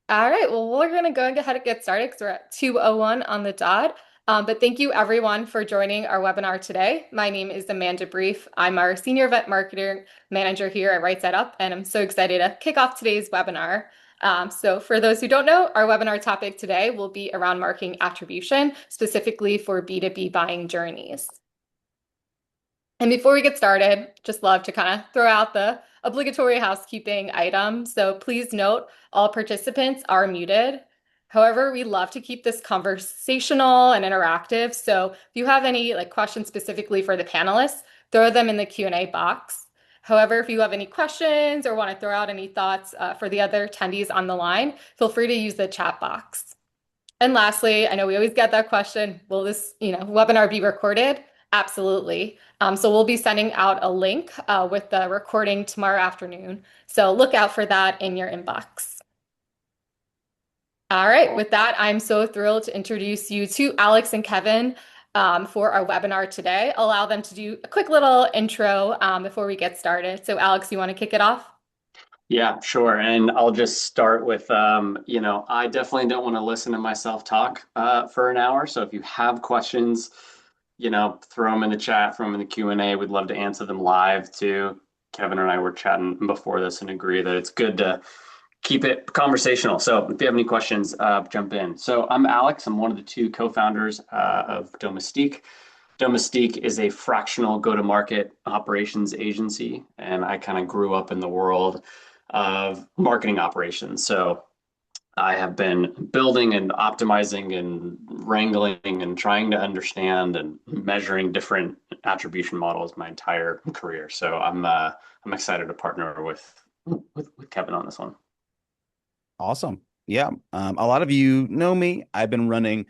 All right, well, we're going to go ahead and get started because we're at 2:01 on the dot. But thank you everyone for joining our webinar today. My name is Amanda Brief. I'm our Senior Event Marketing Manager here at Side Up, and I'm so excited to kick off today's webinar. So for those who don't know, our webinar topic today will be around marketing attribution, specifically for B2B buying journeys. And before we get started, just love to kind of throw out the obligatory housekeeping item. So please note all participants are muted. However, we love to keep this conversational and interactive. So if you have any questions specifically for the panelists, throw them in the Q&A box. However, if you have any questions or want to throw out any thoughts for the other attendees on the line, feel free to use the chat box. And lastly, I know we always get that question, will this, webinar be recorded? Absolutely. So we'll be sending out a link with the recording tomorrow afternoon. So look out for that in your inbox. All right, with that, I'm so thrilled to introduce you to Alex and Kevin for our webinar today. Allow them to do a quick little intro before we get started. So Alex, you want to kick it off? Yeah, sure. And I'll just start with, I definitely don't want to listen to myself talk for an hour. So if you have questions, throw them in the chat, throw them in the Q&A. We'd love to answer them live too. Kevin and I were chatting before this and agree that it's good to keep it conversational. So if you have any questions, jump in. So I'm Alex. I'm one of the two co-founders of Domestique. Domestique is a fractional go-to-market operations agency, and I kind of grew up in the world of marketing operations. So I have been building and optimizing and wrangling and trying to understand and measuring different attribution models my entire career. So I'm excited to partner with Kevin on this one. Awesome. Yeah. A lot of you know me. I've been running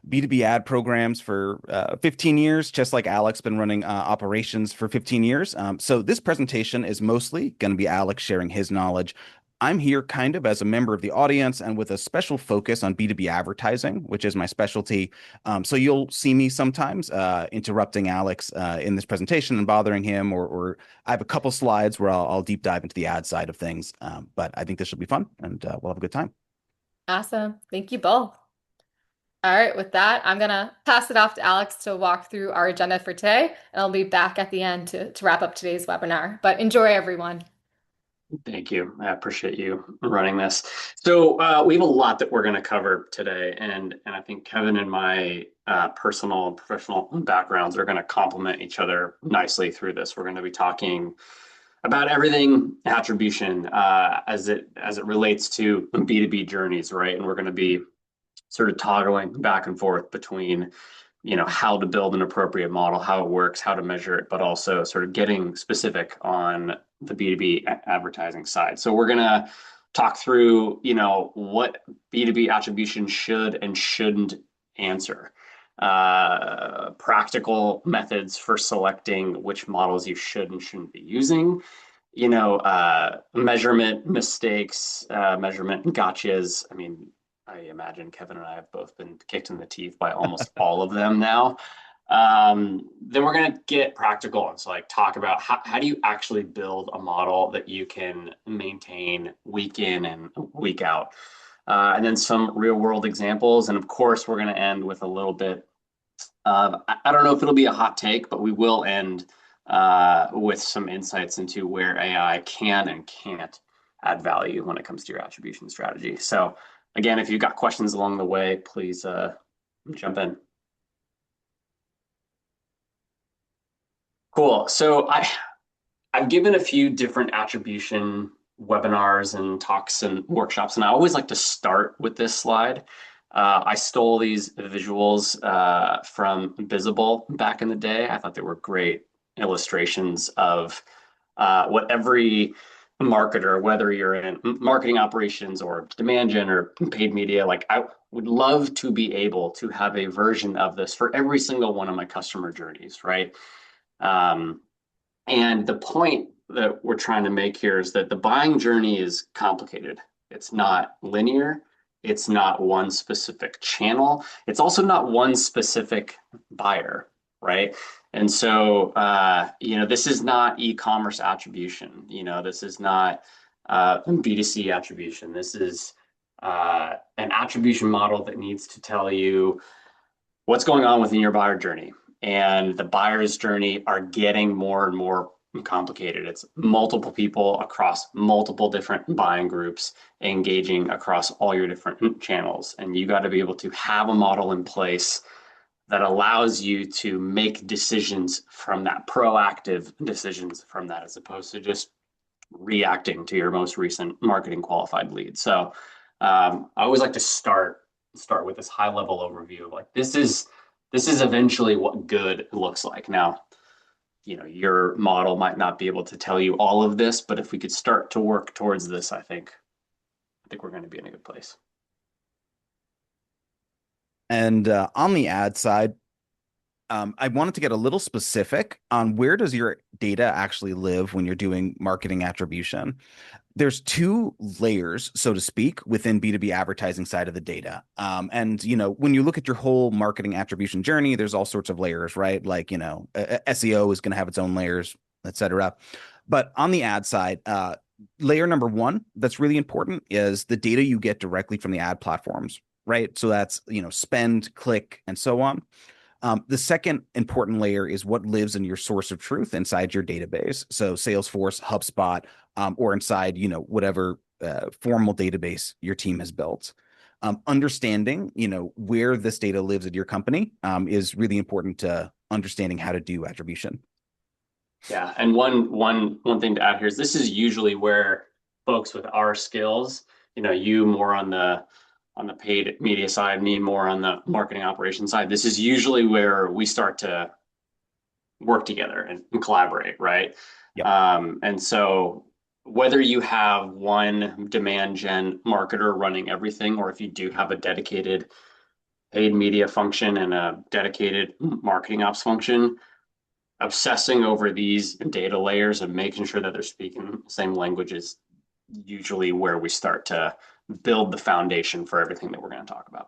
B2B ad programs for 15 years, just like Alex been running operations for 15 years. So this presentation is mostly going to be Alex sharing his knowledge. I'm here kind of as a member of the audience and with a special focus on B2B advertising, which is my specialty. So you'll see me sometimes interrupting Alex in this presentation and bothering him, or I have a couple slides where I'll deep dive into the ad side of things. But I think this will be fun and we'll have a good time. Awesome. Thank you both. All right, with that, I'm gonna pass it off to Alex to walk through our agenda for today, and I'll be back at the end to wrap up today's webinar. But enjoy, everyone. Thank you. I appreciate you running this. So we have a lot that we're going to cover today, and I think Kevin and my personal and professional backgrounds are going to complement each other nicely through this. We're going to be talking about everything attribution as it relates to B2B journeys, right? And we're going to be sort of toggling back and forth between how to build an appropriate model, how it works, how to measure it, but also sort of getting specific on the B2B advertising side. So we're going to talk through what B2B attribution should and shouldn't answer, practical methods for selecting which models you should and shouldn't be using, measurement mistakes, measurement gotchas. I mean, I imagine Kevin and I have both been kicked in the teeth by almost all of them now. Then we're going to get practical and so talk about how do you actually build a model that you can maintain week in and week out. And then some real world examples. And of course, we're going to end with a little bit of, I don't know if it'll be a hot take, but we will end with some insights into where AI can and can't add value when it comes to your attribution strategy. So again, if you've got questions along the way, please jump in. Cool. So I've given a few different attribution webinars and talks and workshops, and I always like to start with this slide. I stole these visuals from Visible back in the day. I thought they were great illustrations of what every marketer, whether you're in marketing operations or demand gen or paid media, I would love to be able to have a version of this for every single one of my customer journeys, right? And the point that we're trying to make here is that the buying journey is complicated. It's not linear. It's not one specific channel. It's also not one specific buyer, right? And so, this is not e-commerce attribution. This is not B2C attribution. This is an attribution model that needs to tell you what's going on within your buyer journey. And the buyer's journey are getting more and more complicated. It's multiple people across multiple different buying groups engaging across all your different channels. And you got to be able to have a model in place that allows you to make decisions from that, proactive decisions from that, as opposed to just reacting to your most recent marketing qualified lead. So I always like to start with this high level overview of like this is eventually what good looks like. Now, your model might not be able to tell you all of this, but if we could start to work towards this, I think we're going to be in a good place. And on the ad side, I wanted to get a little specific on where does your data actually live when you're doing marketing attribution. There's two layers, so to speak, within B2B advertising side of the data. And, when you look at your whole marketing attribution journey, there's all sorts of layers, right? Like, SEO is going to have its own layers, et cetera. But on the ad side, layer number one that's really important is the data you get directly from the ad platforms, right? So that's, spend, click, and so on. The second important layer is what lives in your source of truth inside your database. So Salesforce, HubSpot, or inside, whatever formal database your team has built. Understanding, where this data lives at your company is really important to understanding how to do attribution. Yeah, and one thing to add here is this is usually where folks with our skills, you more on the paid media side, me more on the marketing operations side. This is usually where we start to work together and collaborate, right? Yep. And so whether you have one demand gen marketer running everything, or if you do have a dedicated paid media function and a dedicated marketing ops function, obsessing over these data layers and making sure that they're speaking the same language is usually where we start to build the foundation for everything that we're going to talk about.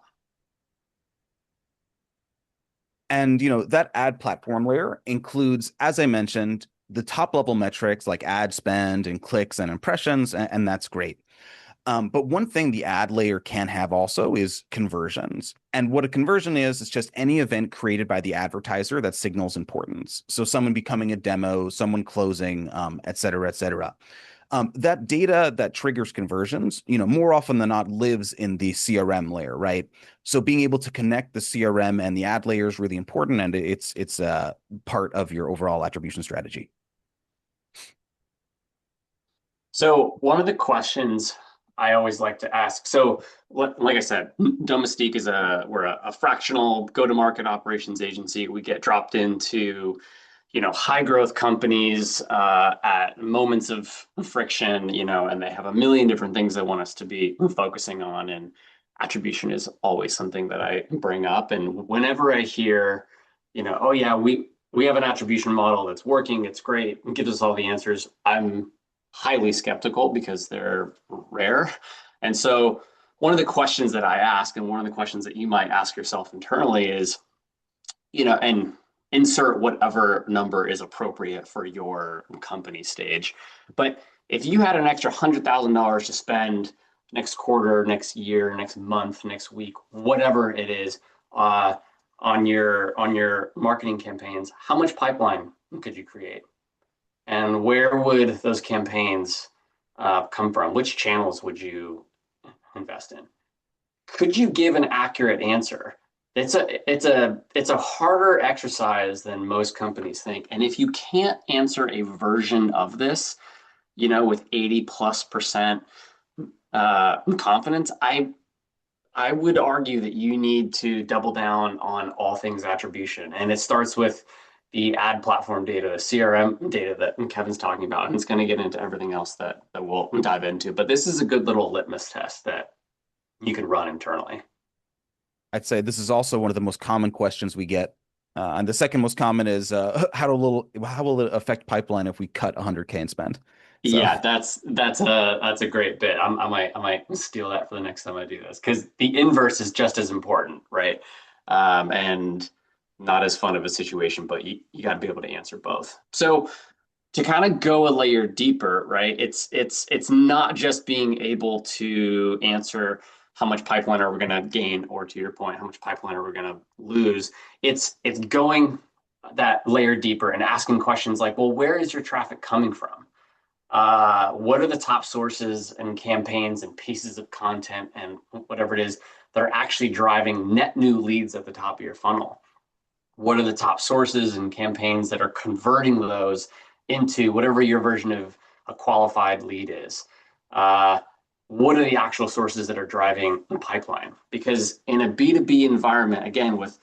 And that ad platform layer includes, as I mentioned, the top level metrics like ad spend and clicks and impressions, and that's great. But one thing the ad layer can have also is conversions. And what a conversion is just any event created by the advertiser that signals importance. So someone becoming a demo, someone closing, et cetera, et cetera. That data that triggers conversions, more often than not lives in the CRM layer, right? So being able to connect the CRM and the ad layer is really important, and it's a part of your overall attribution strategy. So one of the questions I always like to ask, so like I said, Domestique we're a fractional go-to-market operations agency. We get dropped into high growth companies at moments of friction, and they have a million different things they want us to be focusing on. And attribution is always something that I bring up. And whenever I hear, oh yeah, we have an attribution model that's working, it's great, it gives us all the answers, I'm highly skeptical because they're rare. And so one of the questions that I ask, and one of the questions that you might ask yourself internally is, and insert whatever number is appropriate for your company stage. But if you had an extra $100,000 to spend next quarter, next year, next month, next week, whatever it is, on your marketing campaigns, how much pipeline could you create? And where would those campaigns come from? Which channels would you invest in? Could you give an accurate answer? It's a harder exercise than most companies think. And if you can't answer a version of this, with 80+% confidence, I would argue that you need to double down on all things attribution. And it starts with the ad platform data, the CRM data that Kevin's talking about, and it's going to get into everything else that we'll dive into. But this is a good little litmus test that you can run internally. I'd say this is also one of the most common questions we get. And the second most common is how will it affect pipeline if we cut 100K in spend? So, Yeah, that's a great bit. I might steal that for the next time I do this, because the inverse is just as important, right? And not as fun of a situation, but you got to be able to answer both. So to kind of go a layer deeper, right? It's not just being able to answer how much pipeline are we going to gain, or to your point, how much pipeline are we going to lose? It's going that layer deeper and asking questions like, well, where is your traffic coming from? What are the top sources and campaigns and pieces of content and whatever it is that are actually driving net new leads at the top of your funnel? What are the top sources and campaigns that are converting those into whatever your version of a qualified lead is? What are the actual sources that are driving the pipeline? Because in a B2B environment, again, with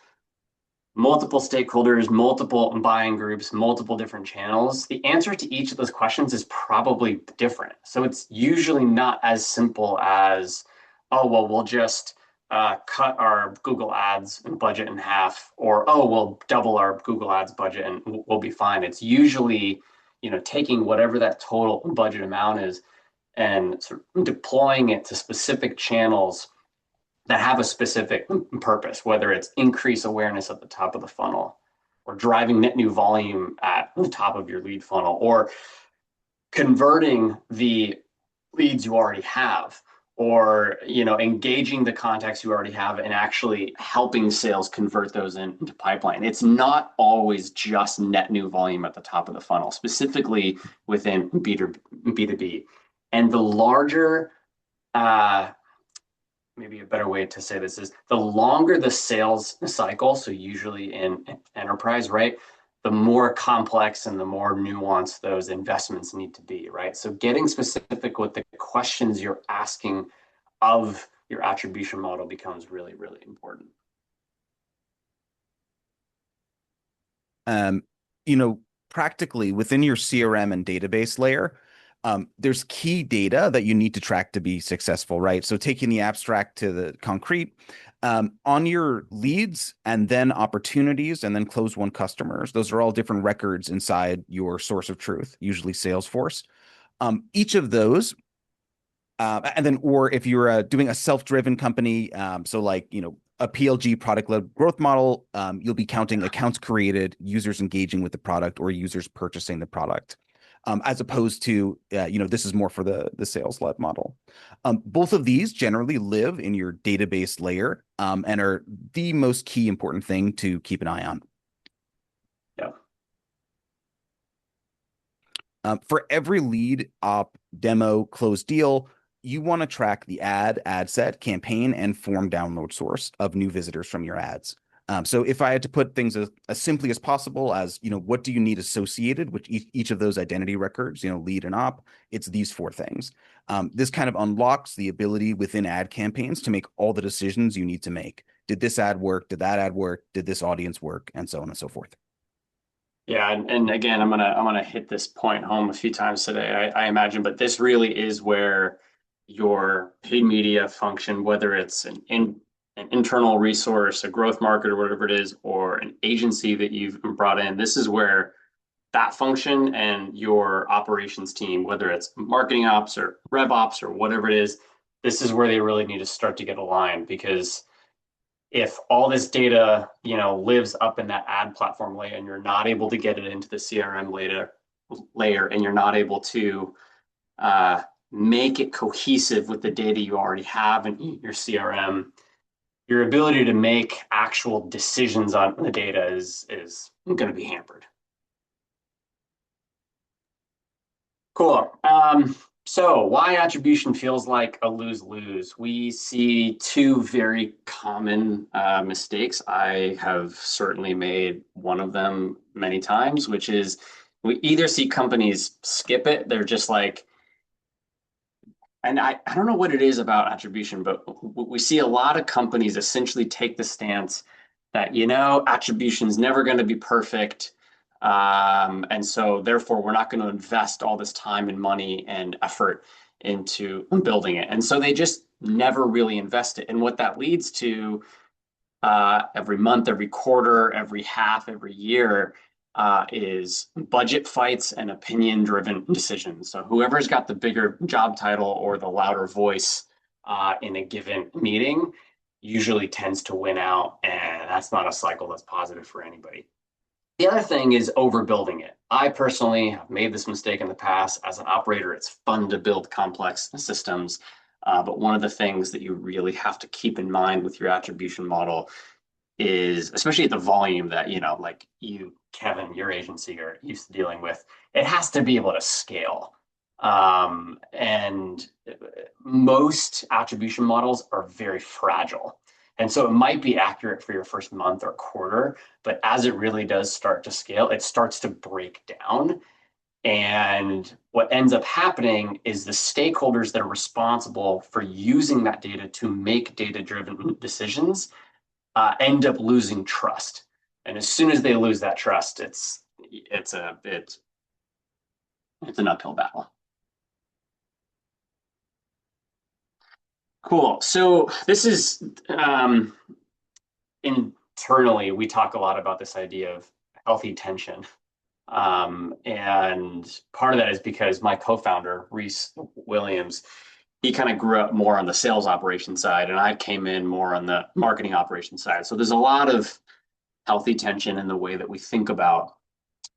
multiple stakeholders, multiple buying groups, multiple different channels, the answer to each of those questions is probably different. So it's usually not as simple as, oh, well, we'll just cut our Google Ads budget in half, or, oh, we'll double our Google Ads budget and we'll be fine. It's usually, taking whatever that total budget amount is and sort of deploying it to specific channels that have a specific purpose, whether it's increase awareness at the top of the funnel, or driving net new volume at the top of your lead funnel, or converting the leads you already have, or engaging the contacts you already have and actually helping sales convert those into pipeline. It's not always just net new volume at the top of the funnel, specifically within B2B. And the larger maybe a better way to say this is the longer the sales cycle, so usually in enterprise, right, the more complex and the more nuanced those investments need to be, right? So getting specific with the questions you're asking of your attribution model becomes really, really important. Practically within your CRM and database layer, there's key data that you need to track to be successful, right? So taking the abstract to the concrete, on your leads and then opportunities and then close won customers, those are all different records inside your source of truth, usually Salesforce. Each of those, and then, or if you're doing a self-driven company, so like, a PLG product-led growth model, you'll be counting accounts created, users engaging with the product, or users purchasing the product. As opposed to, this is more for the sales-led model. Both of these generally live in your database layer and are the most key important thing to keep an eye on. Yeah. For every lead, op, demo, closed deal, you want to track the ad set, campaign, and form download source of new visitors from your ads. So if I had to put things as simply as possible as, what do you need associated with each of those identity records, lead and op, it's these four things. This kind of unlocks the ability within ad campaigns to make all the decisions you need to make. Did this ad work? Did that ad work? Did this audience work? And so on and so forth. Yeah, and again, I'm gonna hit this point home a few times today, I imagine, but this really is where your paid media function, whether it's an internal resource, a growth marketer, whatever it is, or an agency that you've brought in, this is where that function and your operations team, whether it's marketing ops or rev ops or whatever it is, this is where they really need to start to get aligned. Because if all this data, lives up in that ad platform layer and you're not able to get it into the CRM layer and you're not able to make it cohesive with the data you already have in your CRM, your ability to make actual decisions on the data is going to be hampered. Cool. So why attribution feels like a lose-lose? We see two very common mistakes. I have certainly made one of them many times, which is we either see companies skip it. They're just like, and I don't know what it is about attribution, but we see a lot of companies essentially take the stance that, attribution is never going to be perfect. And so therefore, we're not going to invest all this time and money and effort into building it. And so they just never really invest it. And what that leads to every month, every quarter, every half, every year is budget fights and opinion-driven decisions. So whoever's got the bigger job title or the louder voice in a given meeting usually tends to win out, and that's not a cycle that's positive for anybody. The other thing is overbuilding it. I personally have made this mistake in the past. As an operator, it's fun to build complex systems. But one of the things that you really have to keep in mind with your attribution model is, especially at the volume that, like you, Kevin, your agency are used to dealing with, it has to be able to scale. And most attribution models are very fragile. And so it might be accurate for your first month or quarter, but as it really does start to scale, it starts to break down. And what ends up happening is the stakeholders that are responsible for using that data to make data-driven decisions end up losing trust. And as soon as they lose that trust, it's an uphill battle. Cool. So this is internally, we talk a lot about this idea of healthy tension. And part of that is because my co-founder, Reese Williams, he kind of grew up more on the sales operation side, and I came in more on the marketing operation side. So there's a lot of healthy tension in the way that we think about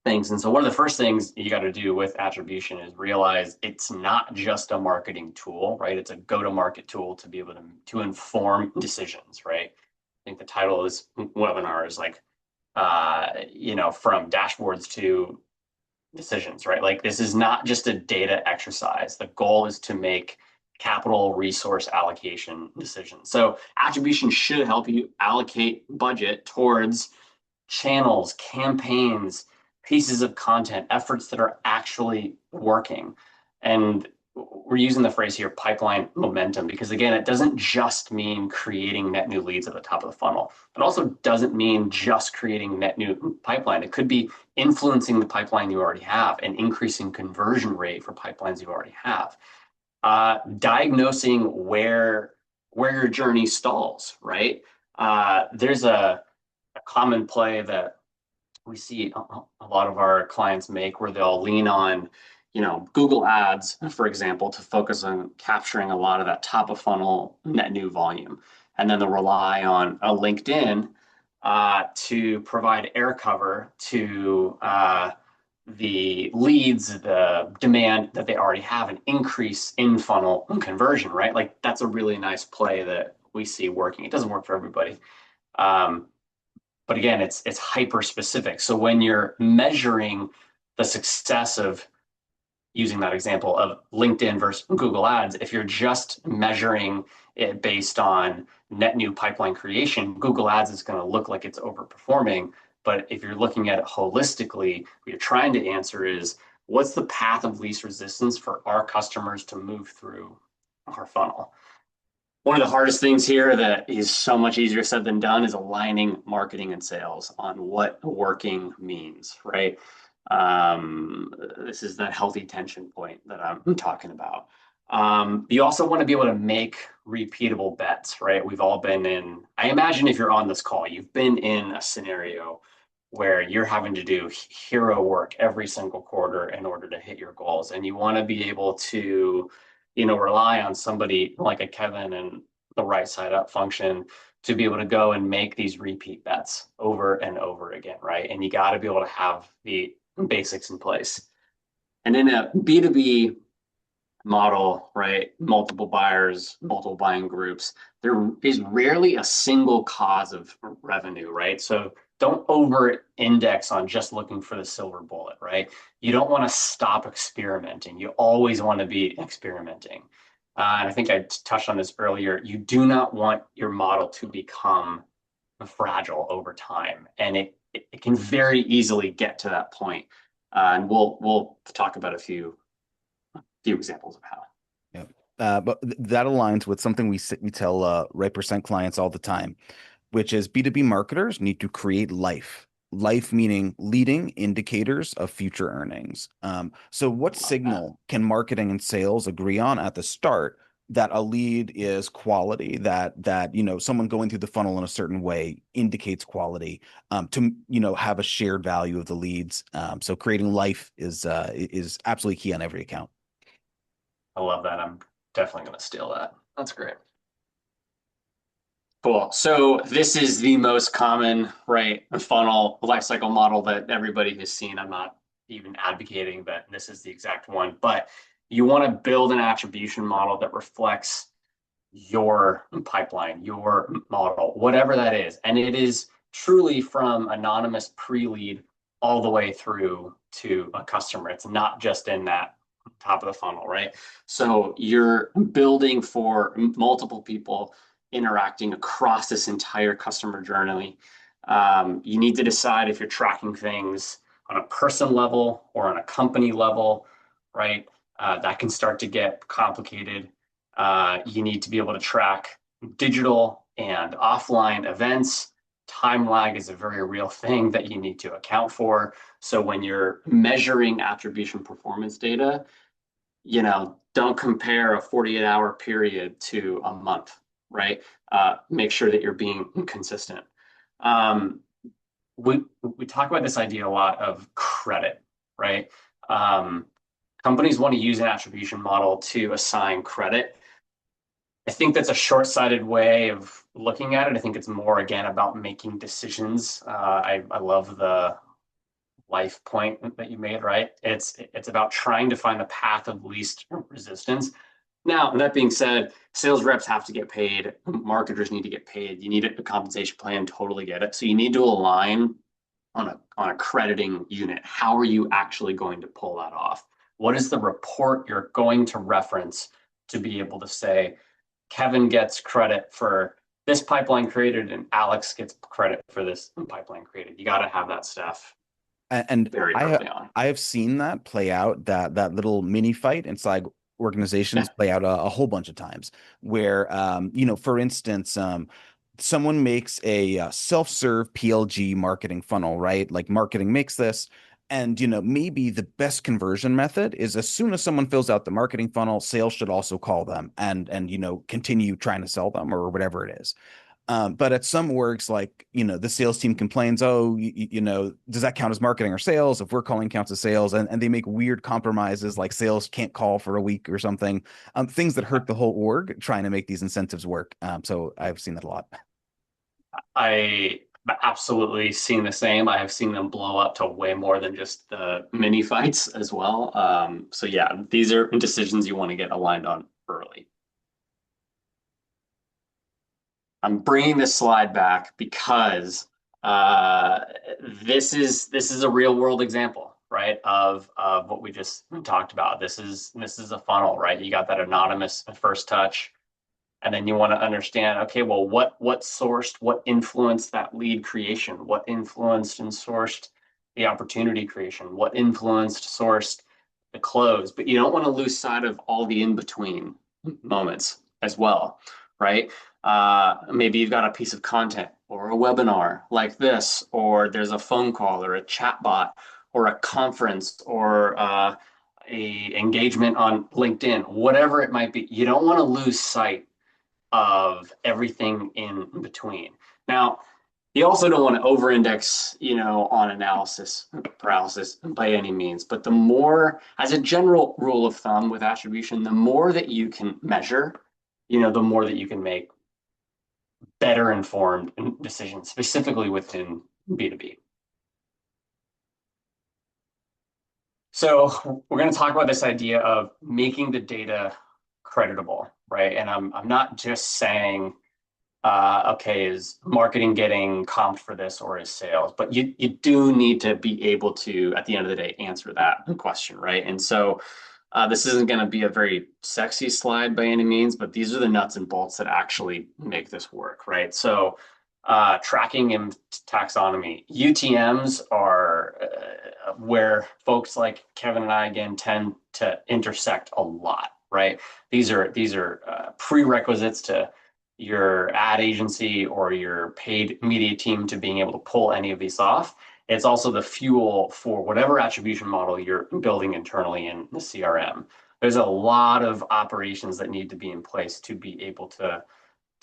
things. And so one of the first things you got to do with attribution is realize it's not just a marketing tool, right? It's a go-to-market tool to be able to inform decisions, right? I think the title of this webinar is like, from dashboards to decisions, right? Like this is not just a data exercise. The goal is to make capital resource allocation decisions. So attribution should help you allocate budget towards channels, campaigns, pieces of content, efforts that are actually working. And we're using the phrase here, pipeline momentum, because again, it doesn't just mean creating net new leads at the top of the funnel. It also doesn't mean just creating net new pipeline. It could be influencing the pipeline you already have and increasing conversion rate for pipelines you already have. Diagnosing where your journey stalls, right? There's a common play that we see a lot of our clients make where they'll lean on, Google Ads, for example, to focus on capturing a lot of that top of funnel net new volume. And then they'll rely on a LinkedIn to provide air cover to the leads, the demand that they already have, and increase in funnel conversion, right? Like that's a really nice play that we see working. It doesn't work for everybody. But again, it's hyper specific. So when you're measuring the success of using that example of LinkedIn versus Google Ads, if you're just measuring it based on net new pipeline creation, Google Ads is going to look like it's overperforming. But if you're looking at it holistically, what you're trying to answer is, what's the path of least resistance for our customers to move through our funnel? One of the hardest things here that is so much easier said than done is aligning marketing and sales on what working means, right? This is that healthy tension point that I'm talking about. You also want to be able to make repeatable bets, right? We've all been in, I imagine if you're on this call, you've been in a scenario where you're having to do hero work every single quarter in order to hit your goals. And you want to be able to, rely on somebody like a Kevin and the right side up function to be able to go and make these repeat bets over and over again, right? And you got to be able to have the basics in place. And in a B2B model, right, multiple buyers, multiple buying groups, there is rarely a single cause of revenue, right? So don't over index on just looking for the silver bullet, right? You don't want to stop experimenting. You always want to be experimenting. And I think I touched on this earlier. You do not want your model to become fragile over time. And it can very easily get to that point. And we'll talk about a few examples of how. But that aligns with something we tell right percent clients all the time, which is B2B marketers need to create life. Life meaning leading indicators of future earnings. So what signal can marketing and sales agree on at the start that a lead is quality, that someone going through the funnel in a certain way indicates quality, to have a shared value of the leads. So creating life is absolutely key on every account. I love that. I'm definitely going to steal that. That's great. Cool. So this is the most common, right, funnel lifecycle model that everybody has seen. I'm not even advocating that this is the exact one, but you want to build an attribution model that reflects your pipeline, your model, whatever that is. And it is truly from anonymous pre-lead all the way through to a customer. It's not just in that top of the funnel, right? So you're building for multiple people interacting across this entire customer journey. You need to decide if you're tracking things on a person level or on a company level, right? That can start to get complicated. You need to be able to track digital and offline events. Time lag is a very real thing that you need to account for. So when you're measuring attribution performance data, don't compare a 48-hour period to a month, right? Make sure that you're being consistent. Um, we talk about this idea a lot of credit, right? Um, Companies want to use an attribution model to assign credit. I think that's a short-sighted way of looking at it. I think it's more, again, about making decisions. I love the life point that you made, right? It's about trying to find the path of least resistance. Now, that being said, sales reps have to get paid, marketers need to get paid, you need a compensation plan, totally get it. So you need to align on a crediting unit. How are you actually going to pull that off? What is the report you're going to reference to be able to say, Kevin gets credit for this pipeline created and Alex gets credit for this pipeline created? You got to have that stuff And very I early on. I have seen that play out, that little mini fight inside Yeah. organizations play out a whole bunch of times where for instance, someone makes a self-serve PLG marketing funnel, right? Like marketing makes this. And maybe the best conversion method is as soon as someone fills out the marketing funnel, sales should also call them and continue trying to sell them or whatever it is. But at some orgs, like, the sales team complains, oh, does that count as marketing or sales? If we're calling counts as sales, and they make weird compromises like sales can't call for a week or something, things that hurt the whole org trying to make these incentives work. So I've seen that a lot. I absolutely seen the same. I have seen them blow up to way more than just the mini fights as well. So yeah, these are decisions you want to get aligned on early. I'm bringing this slide back because uh, this is a real world example, right, of what we just talked about. This is a funnel, right? You got that anonymous first touch, and then you want to understand, okay, well, what sourced, what influenced that lead creation, what influenced and sourced the opportunity creation, what influenced, sourced the close, but you don't want to lose sight of all the in between moments as well, right? Maybe you've got a piece of content or a webinar like this, or there's a phone call or a chat bot or a conference or a engagement on LinkedIn, whatever it might be. You don't want to lose sight of everything in between. Now, you also don't want to over-index, on analysis paralysis by any means. But the more, as a general rule of thumb with attribution, the more that you can measure, the more that you can make better informed decisions, specifically within B2B. So we're going to talk about this idea of making the data creditable, right? And I'm not just saying, okay, is marketing getting comped for this or is sales? But you do need to be able to, at the end of the day, answer that question, right? And so this isn't going to be a very sexy slide by any means, but these are the nuts and bolts that actually make this work, right? So tracking and taxonomy. UTMs are where folks like Kevin and I, again, tend to intersect a lot, right? These are prerequisites to your ad agency or your paid media team to being able to pull any of these off. It's also the fuel for whatever attribution model you're building internally in the CRM. There's a lot of operations that need to be in place to be able to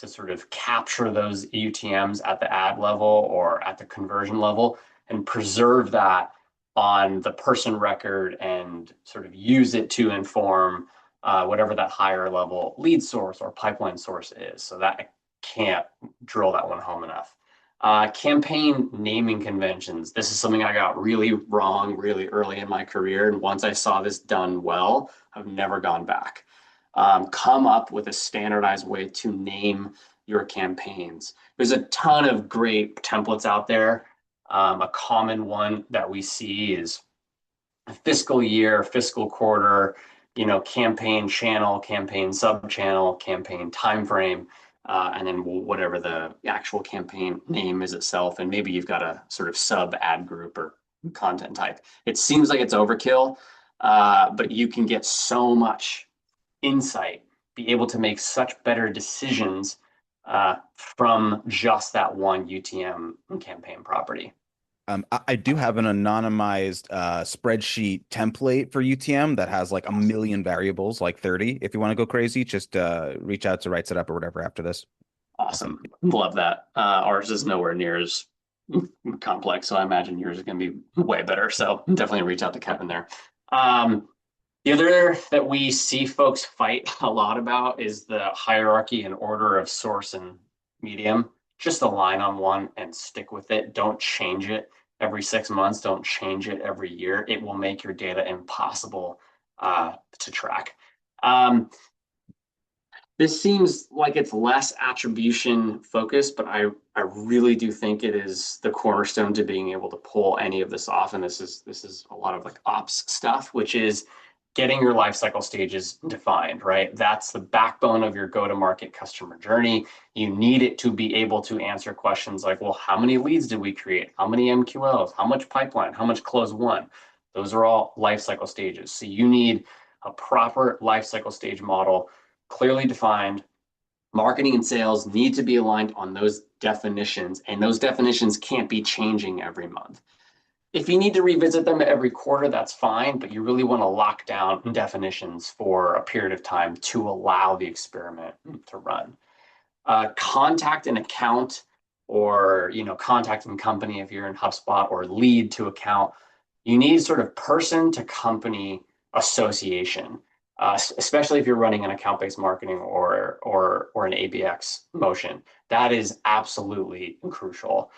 sort of capture those UTMs at the ad level or at the conversion level and preserve that on the person record and sort of use it to inform whatever that higher level lead source or pipeline source is. So that I can't drill that one home enough. Campaign naming conventions. This is something I got really wrong really early in my career. And once I saw this done well, I've never gone back. come up with a standardized way to name your campaigns. There's a ton of great templates out there. A common one that we see is fiscal year, fiscal quarter, campaign channel, campaign sub-channel, campaign timeframe, and then whatever the actual campaign name is itself. And maybe you've got a sort of sub ad group or content type. It seems like it's overkill, but you can get so much insight, be able to make such better decisions from just that one UTM campaign property. I do have an anonymized spreadsheet template for UTM that has like a million variables, like 30. If you want to go crazy, just reach out to Right Set Up or whatever after this. Awesome. Love that. Ours is nowhere near as complex, so I imagine yours is going to be way better. So definitely reach out to Kevin there. The other that we see folks fight a lot about is the hierarchy and order of source and medium. Just align on one and stick with it. Don't change it every 6 months. Don't change it every year. It will make your data impossible to track. This seems like it's less attribution focused, but I really do think it is the cornerstone to being able to pull any of this off. And this is a lot of like ops stuff, which is getting your life cycle stages defined, right? That's the backbone of your go-to-market customer journey. You need it to be able to answer questions like, well, how many leads did we create? How many MQLs? How much pipeline? How much close one? Those are all life cycle stages. So you need a proper life cycle stage model, clearly defined. Marketing and sales need to be aligned on those definitions, and those definitions can't be changing every month. If you need to revisit them every quarter, that's fine, but you really want to lock down definitions for a period of time to allow the experiment to run. Contact an account or contact and company if you're in HubSpot, or lead to account. You need sort of person to company association, especially if you're running an account-based marketing or an ABX motion. That is absolutely crucial.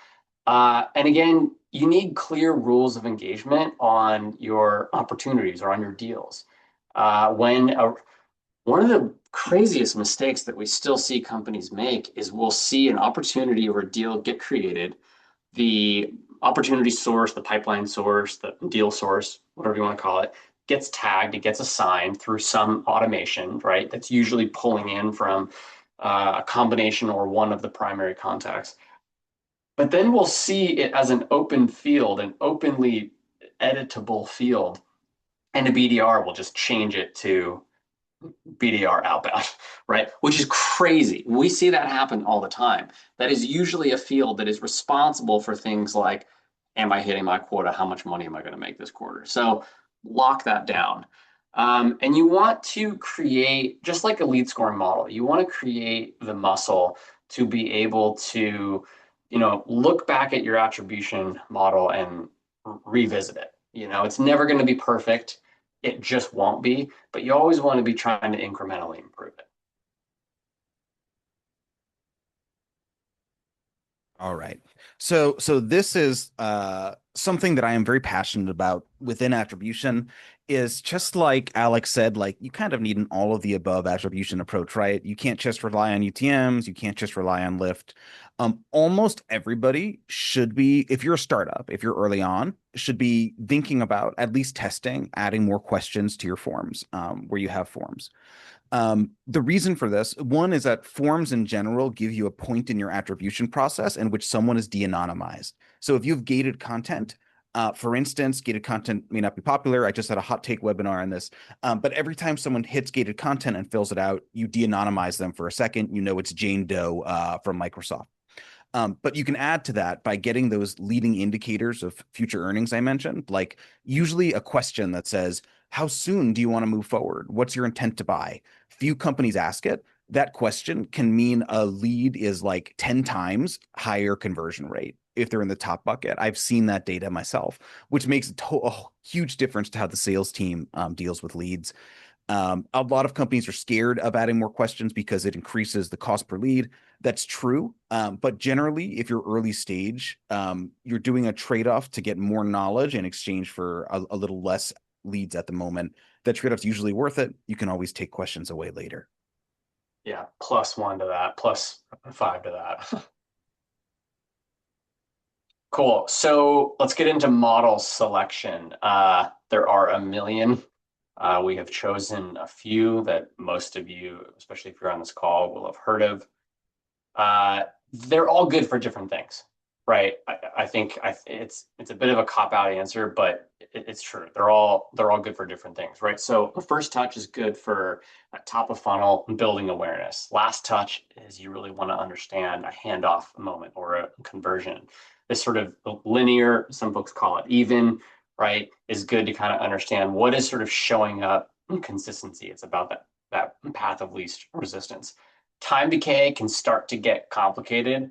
And again, you need clear rules of engagement on your opportunities or on your deals. One of the craziest mistakes that we still see companies make is we'll see an opportunity or a deal get created. The opportunity source, the pipeline source, the deal source, whatever you want to call it, gets tagged, it gets assigned through some automation, right? That's usually pulling in from a combination or one of the primary contacts. But then we'll see it as an open field, an openly editable field, and a BDR will just change it to BDR outbound, right? Which is crazy. We see that happen all the time. That is usually a field that is responsible for things like, am I hitting my quota? How much money am I going to make this quarter? So lock that down. And you want to create, just like a lead scoring model, you want to create the muscle to be able to look back at your attribution model and revisit it. It's never going to be perfect. It just won't be, but you always want to be trying to incrementally improve it. All right. So this is something that I am very passionate about within attribution. Is just like Alex said, like you kind of need an all of the above attribution approach, right? You can't just rely on UTMs, you can't just rely on lift. Almost everybody should be, if you're a startup, if you're early on, should be thinking about at least testing, adding more questions to your forms, where you have forms. The reason for this, one, is that forms in general give you a point in your attribution process in which someone is de-anonymized. So if you have gated content, for instance, gated content may not be popular. I just had a hot take webinar on this. But every time someone hits gated content and fills it out, you de-anonymize them for a second. It's Jane Doe from Microsoft. But you can add to that by getting those leading indicators of future earnings I mentioned, like usually a question that says, how soon do you want to move forward? What's your intent to buy? Few companies ask it. That question can mean a lead is like 10 times higher conversion rate if they're in the top bucket. I've seen that data myself, which makes a huge difference to how the sales team deals with leads. A lot of companies are scared of adding more questions because it increases the cost per lead. That's true. But generally, if you're early stage, you're doing a trade-off to get more knowledge in exchange for a little less leads at the moment. that trade-off's usually worth it, you can always take questions away later. Yeah, +1 to that, +5 to that. Cool. So let's get into model selection. There are a million. We have chosen a few that most of you, especially if you're on this call, will have heard of. They're all good for different things, right? I think it's a bit of a cop-out answer, but it's true. They're all good for different things, right? So first touch is good for a top of funnel building awareness. Last touch is you really want to understand a handoff moment or a conversion. This sort of linear, some folks call it even, right, is good to kind of understand what is sort of showing up in consistency. It's about that path of least resistance. Time decay can start to get complicated,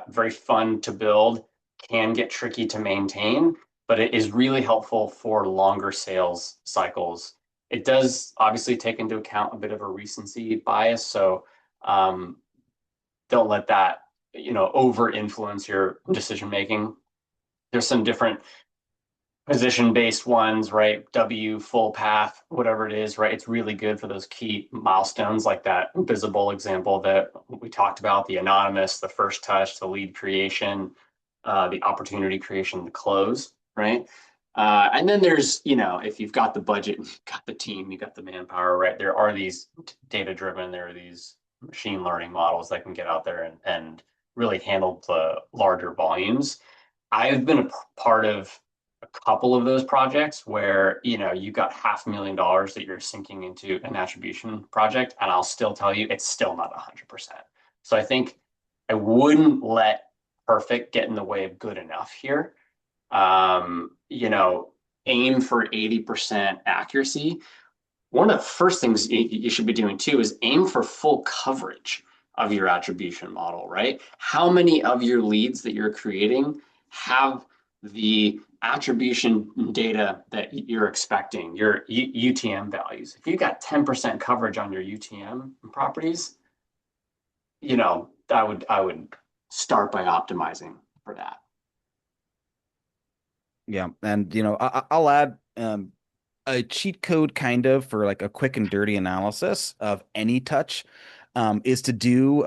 very fun to build, can get tricky to maintain, but it is really helpful for longer sales cycles. It does obviously take into account a bit of a recency bias, so don't let that over influence your decision making. There's some different position-based ones, right? W, full path, whatever it is, right? It's really good for those key milestones like that visible example that we talked about, the anonymous, the first touch, the lead creation, the opportunity creation, the close, right? And then there's, if you've got the budget, you've got the team, you've got the manpower, right? There are these data-driven, there are these machine learning models that can get out there and really handle the larger volumes. I've been a part of a couple of those projects where you got $500,000 that you're sinking into an attribution project, and I'll still tell you it's still not 100%. So I think I wouldn't let perfect get in the way of good enough here. Aim for 80% accuracy. One of the first things you should be doing too is aim for full coverage of your attribution model, right? How many of your leads that you're creating have the attribution data that you're expecting, your UTM values? If you got 10% coverage on your UTM properties, I would start by optimizing for that. Yeah, and I'll add a cheat code kind of for like a quick and dirty analysis of any touch is to do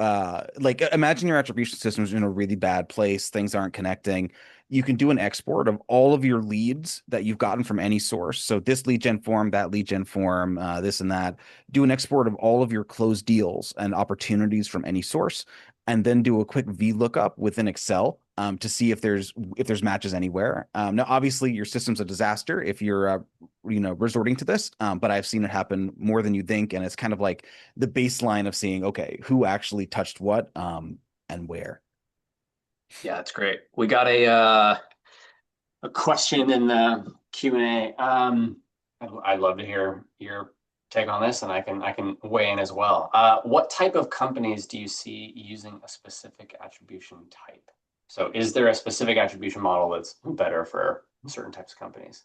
like imagine your attribution system is in a really bad place, things aren't connecting. You can do an export of all of your leads that you've gotten from any source. So this lead gen form, that lead gen form, this and that. Do an export of all of your closed deals and opportunities from any source, and then do a quick VLOOKUP within Excel to see if there's matches anywhere. Now, obviously, your system's a disaster if you're resorting to this, but I've seen it happen more than you think, and it's kind of like the baseline of seeing, okay, who actually touched what and where. Yeah, that's great. We got a question in the Q&A. I'd love to hear your take on this, and I can weigh in as well. What type of companies do you see using a specific attribution type? So is there a specific attribution model that's better for certain types of companies?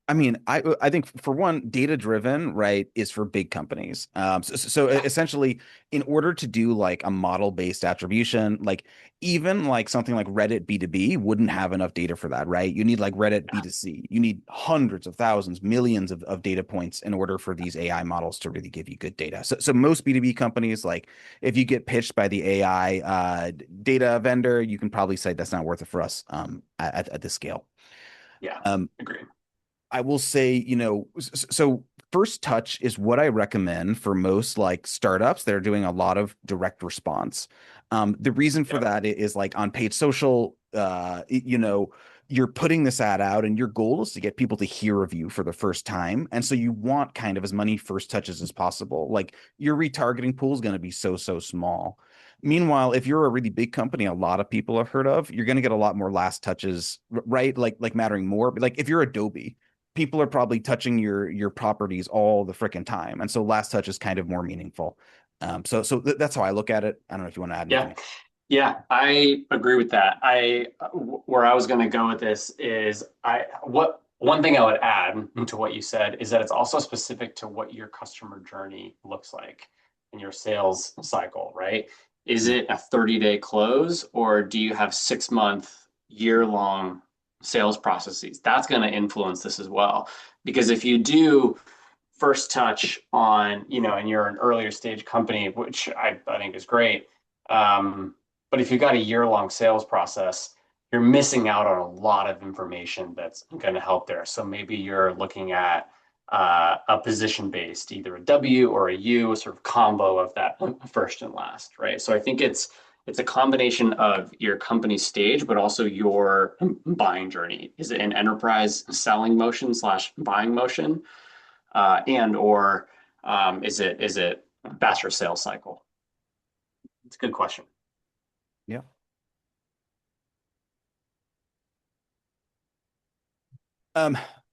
I mean, I think for one, data driven, right, is for big companies. So essentially, in order to do like a model based attribution, like even like something like Reddit B2B wouldn't have enough data for that, right? You need like Reddit B2C. You need hundreds of thousands, millions of data points in order for these AI models to really give you good data. So most B2B companies, like if you get pitched by the AI data vendor, you can probably say that's not worth it for us at this scale. Yeah, agreed. I will say, so first touch is what I recommend for most like startups that are doing a lot of direct response. The reason for that is like on paid social, you're putting this ad out and your goal is to get people to hear of you for the first time. And so you want kind of as many first touches as possible. Like your retargeting pool is going to be so small. Meanwhile, if you're a really big company, a lot of people have heard of, you're going to get a lot more last touches, right? Like mattering more. Like if you're Adobe, people are probably touching your properties all the freaking time, and so last touch is kind of more meaningful. So that's how I look at it. I don't know if you want to add anything. Yeah, I agree with that. Where I was going to go with this is one thing I would add to what you said is that it's also specific to what your customer journey looks like in your sales cycle, right? Is it a 30-day close, or do you have 6-month, year-long sales processes. That's going to influence this as well. Because if you do first touch on, and you're an earlier stage company, which I think is great. But if you've got a year-long sales process, you're missing out on a lot of information that's going to help there. So maybe you're looking at a position-based, either a W or a U, a sort of combo of that first and last, right? So I think it's a combination of your company stage, but also your buying journey. Is it an enterprise selling motion slash buying motion? And or is it a faster sales cycle? It's a good question. Yeah.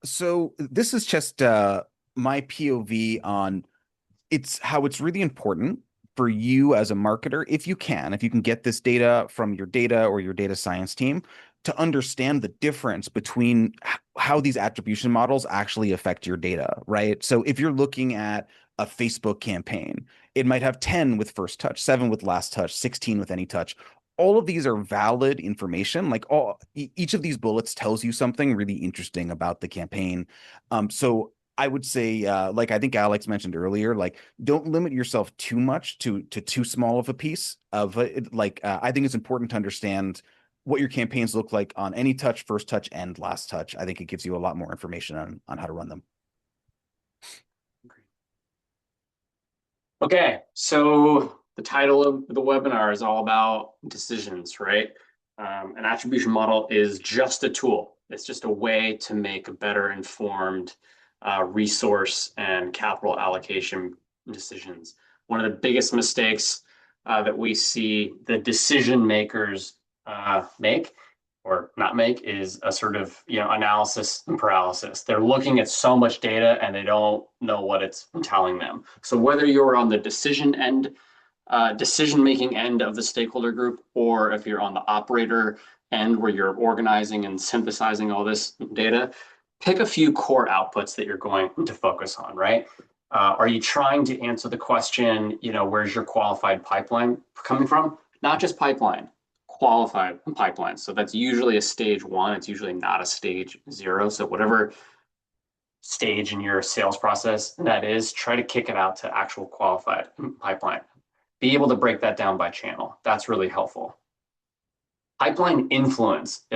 So this is just my POV on it's really important for you as a marketer, if you can get this data from your data or your data science team, to understand the difference between how these attribution models actually affect your data, right? So if you're looking at a Facebook campaign, it might have 10 with first touch, 7 with last touch, 16 with any touch. All of these are valid information. Like each of these bullets tells you something really interesting about the campaign. So I would say, like I think Alex mentioned earlier, like don't limit yourself too much to too small of a piece of it. Like I think it's important to understand what your campaigns look like on any touch, first touch, and last touch. I think it gives you a lot more information on how to run them. Okay, so the title of the webinar is all about decisions, right? An attribution model is just a tool. It's just a way to make a better informed resource and capital allocation decisions. One of the biggest mistakes that we see the decision makers make or not make is a sort of analysis paralysis. They're looking at so much data and they don't know what it's telling them. So whether you're on the decision-making end of the stakeholder group, or if you're on the operator end where you're organizing and synthesizing all this data, pick a few core outputs that you're going to focus on, right? Are you trying to answer the question, where's your qualified pipeline coming from? Not just pipeline, qualified pipeline. So that's usually a stage 1. It's usually not a stage 0. So whatever stage in your sales process that is, try to kick it out to actual qualified pipeline. Be able to break that down by channel. That's really helpful. Pipeline influence,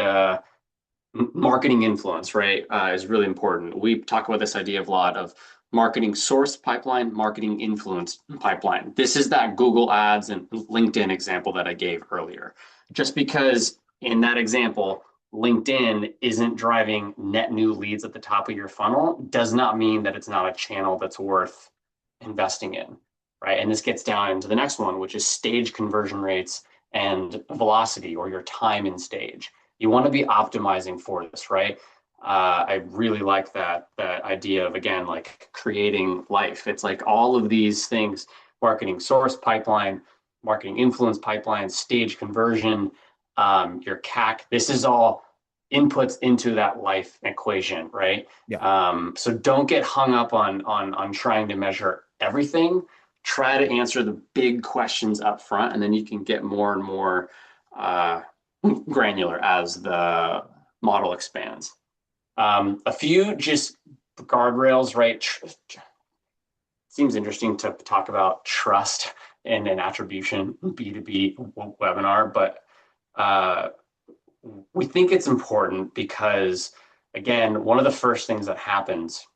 marketing influence, right, is really important. We talk about this idea of a lot of marketing source pipeline, marketing influence pipeline. This is that Google Ads and LinkedIn example that I gave earlier. Just because in that example, LinkedIn isn't driving net new leads at the top of your funnel does not mean that it's not a channel that's worth investing in, right? And this gets down into the next one, which is stage conversion rates and velocity, or your time in stage. You want to be optimizing for this, right? I really like that idea of, again, like creating life. It's like all of these things: marketing source pipeline, marketing influence pipeline, stage conversion, your CAC. This is all inputs into that life equation, right? Yeah. So don't get hung up on trying to measure everything. Try to answer the big questions up front, and then you can get more and more granular as the model expands. A few just guardrails, right? Seems interesting to talk about trust in an attribution B2B webinar, but we think it's important because, again, one of the first things that happens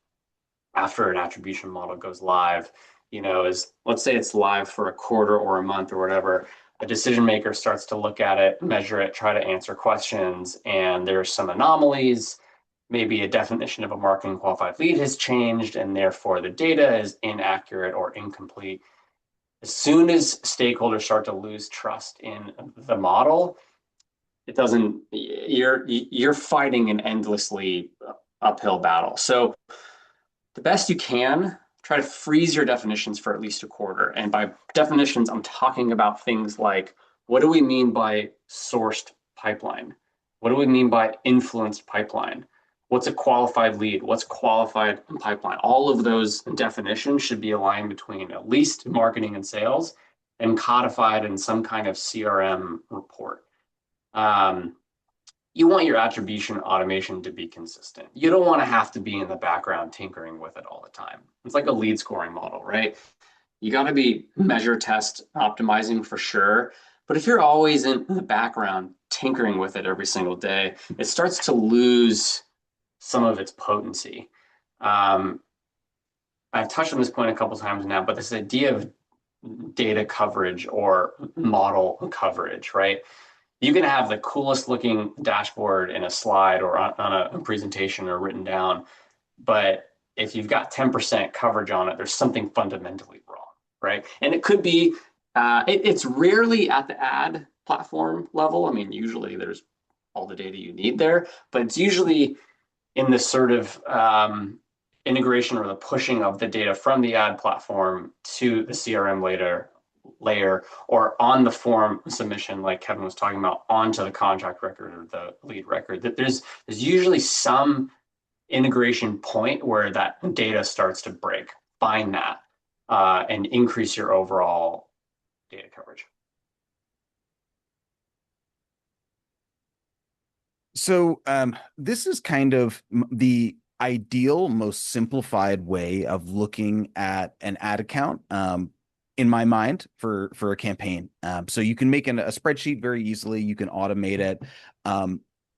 after an attribution model goes live, is, let's say it's live for a quarter or a month or whatever, a decision maker starts to look at it, measure it, try to answer questions, and there's some anomalies. Maybe a definition of a marketing qualified lead has changed, and therefore the data is inaccurate or incomplete. As soon as stakeholders start to lose trust in the model, you're fighting an endlessly uphill battle. So the best you can, try to freeze your definitions for at least a quarter. And by definitions, I'm talking about things like, what do we mean by sourced pipeline? What do we mean by influenced pipeline? What's a qualified lead? What's qualified pipeline? All of those definitions should be aligned between at least marketing and sales and codified in some kind of CRM report. you want your attribution automation to be consistent. You don't want to have to be in the background tinkering with it all the time. It's like a lead scoring model, right? You got to be measure, test, optimizing for sure. But if you're always in the background tinkering with it every single day, it starts to lose some of its potency. Um, I've touched on this point a couple times now, but this idea of data coverage or model coverage, right? You can have the coolest looking dashboard in a slide or on a presentation or written down, but if you've got 10% coverage on it, there's something fundamentally wrong, right? And it could be, it's rarely at the ad platform level. I mean, usually there's all the data you need there, but it's usually in this sort of integration or the pushing of the data from the ad platform to the CRM layer or on the form submission, like Kevin was talking about, onto the contract record or the lead record. That there's usually some integration point where that data starts to break. Find that and increase your overall data coverage. So this is kind of the ideal, most simplified way of looking at an ad account in my mind for a campaign. So you can make a spreadsheet very easily. You can automate it.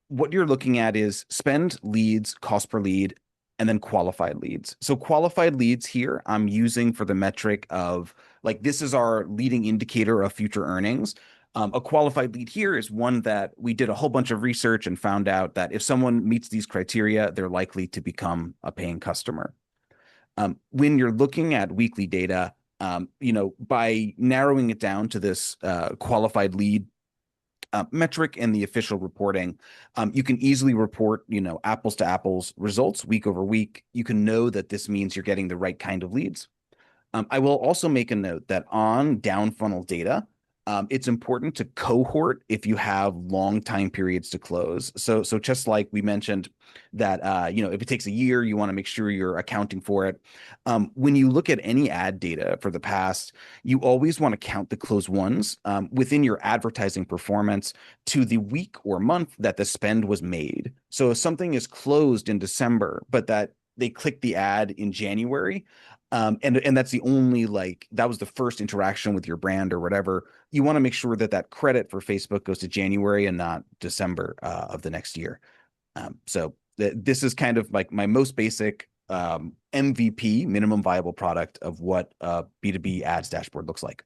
What you're looking at is spend, leads, cost per lead, and then qualified leads. So qualified leads here, I'm using for the metric of like, this is our leading indicator of future earnings. A qualified lead here is one that we did a whole bunch of research and found out that if someone meets these criteria, they're likely to become a paying customer. When you're looking at weekly data, by narrowing it down to this qualified lead metric in the official reporting, you can easily report, apples to apples results week over week. You can know that this means you're getting the right kind of leads. I will also make a note that on down funnel data, it's important to cohort if you have long time periods to close. So just like we mentioned that, if it takes a year, you want to make sure you're accounting for it. When you look at any ad data for the past, you always want to count the closed ones within your advertising performance to the week or month that the spend was made. So if something is closed in December, but that they click the ad in January, and that's the only that was the first interaction with your brand or whatever. You want to make sure that credit for Facebook goes to January and not December of the next year. So this is kind of like my most basic MVP, minimum viable product, of what a B2B ads dashboard looks like.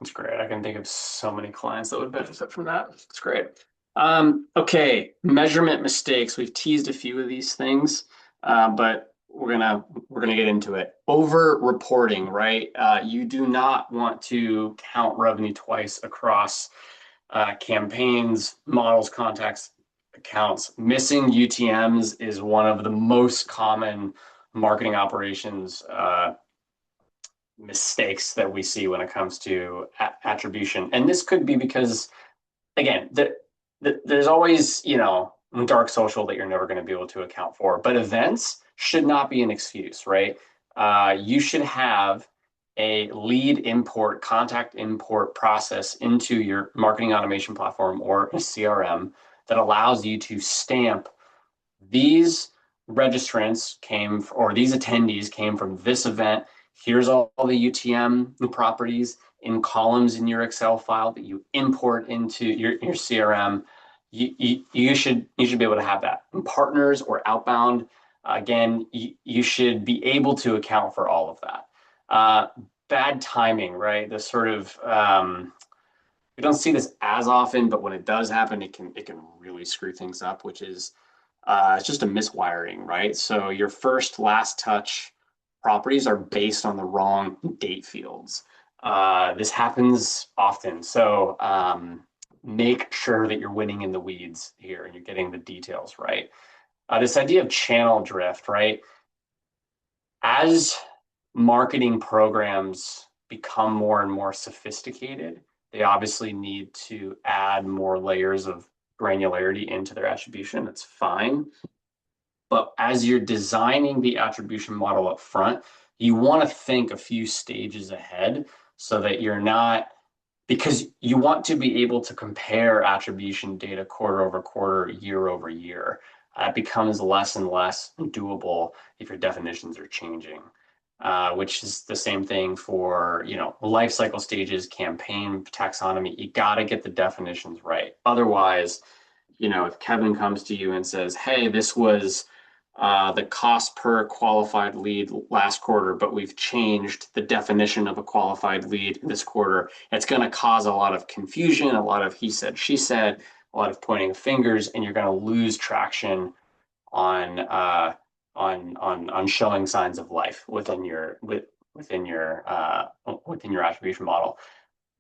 That's great. I can think of so many clients that would benefit from that. It's great. Okay, measurement mistakes. We've teased a few of these things, but we're gonna get into it. Over reporting, right? You do not want to count revenue twice across campaigns, models, contacts, accounts. Missing UTMs is one of the most common marketing operations mistakes that we see when it comes to attribution. And this could be because, again, there's always, dark social that you're never going to be able to account for. But events should not be an excuse, right? You should have a lead import, contact import process into your marketing automation platform or a CRM that allows you to stamp these registrants or these attendees came from this event. Here's all the UTM properties in columns in your Excel file that you import into your CRM. You should be able to have that. And partners or outbound, again, you should be able to account for all of that. Bad timing, right? The sort of we don't see this as often, but when it does happen, it can really screw things up, which is it's just a miswiring, right? So your first last touch properties are based on the wrong date fields. This happens often. So make sure that you're winning in the weeds here and you're getting the details right. This idea of channel drift, right? As marketing programs become more and more sophisticated, they obviously need to add more layers of granularity into their attribution. That's fine. But as you're designing the attribution model up front, you want to think a few stages ahead so that you're not because you want to be able to compare attribution data quarter over quarter, year over year. It becomes less and less doable if your definitions are changing, which is the same thing for, life cycle stages, campaign taxonomy. You got to get the definitions right. Otherwise, if Kevin comes to you and says, hey, this was the cost per qualified lead last quarter, but we've changed the definition of a qualified lead this quarter, it's going to cause a lot of confusion, a lot of he said, she said, a lot of pointing of fingers, and you're going to lose traction on showing signs of life within your attribution model.